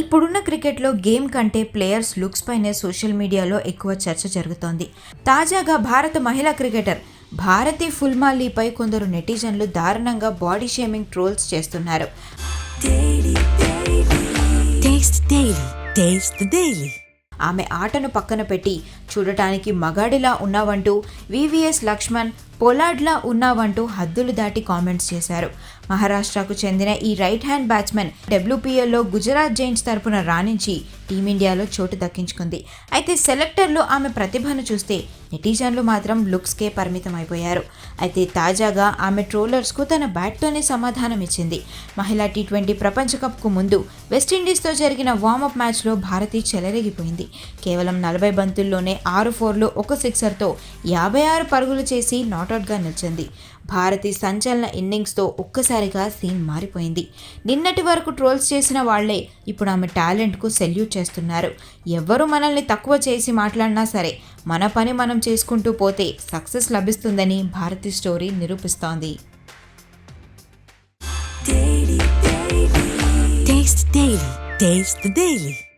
ఇప్పుడున్న క్రికెట్లో గేమ్ కంటే ప్లేయర్స్ లుక్స్ పైనే సోషల్ మీడియాలో ఎక్కువ చర్చ జరుగుతోంది. తాజాగా భారత మహిళా క్రికెటర్ భారతి ఫుల్మాలీపై కొందరు నెటిజన్లు దారుణంగా బాడీ షేమింగ్ ట్రోల్స్ చేస్తున్నారు. ఆమె ఆటను పక్కన పెట్టి చూడటానికి మగాడిలా ఉన్నావంటూ, వివిఎస్ లక్ష్మణ్ పొలాడ్లా ఉన్నావంటూ హద్దులు దాటి కామెంట్స్ చేశారు. మహారాష్ట్రకు చెందిన ఈ రైట్ హ్యాండ్ బ్యాట్స్మెన్ WPLలో గుజరాత్ జైంట్స్ తరపున రాణించి టీమిండియాలో చోటు దక్కించుకుంది. అయితే సెలెక్టర్లు ఆమె ప్రతిభను చూస్తే నెటిజన్లు మాత్రం లుక్స్కే పరిమితం అయిపోయారు. అయితే తాజాగా ఆమె ట్రోలర్స్కు తన బ్యాట్తోనే సమాధానం ఇచ్చింది. మహిళా T20 ప్రపంచ కప్కు ముందు వెస్టిండీస్తో జరిగిన వార్మప్ మ్యాచ్లో భారతి చెలరేగిపోయింది. కేవలం 40 బంతుల్లోనే 6 4లు 1 సిక్సర్తో 56 పరుగులు చేసి నాట్అవుట్గా నిలిచింది. భారతి సంచలన ఇన్నింగ్స్తో ఒక్కసారిగా సీన్ మారిపోయింది. నిన్నటి వరకు ట్రోల్స్ చేసిన వాళ్లే ఇప్పుడు ఆమె టాలెంట్కు సెల్యూట్ చేస్తున్నారు. ఎవ్వరు మనల్ని తక్కువ చేసి మాట్లాడినా సరే మన పని మనం చేసుకుంటూ పోతే సక్సెస్ లభిస్తుందని భారతి స్టోరీ నిరూపిస్తోంది. Taste the Daily.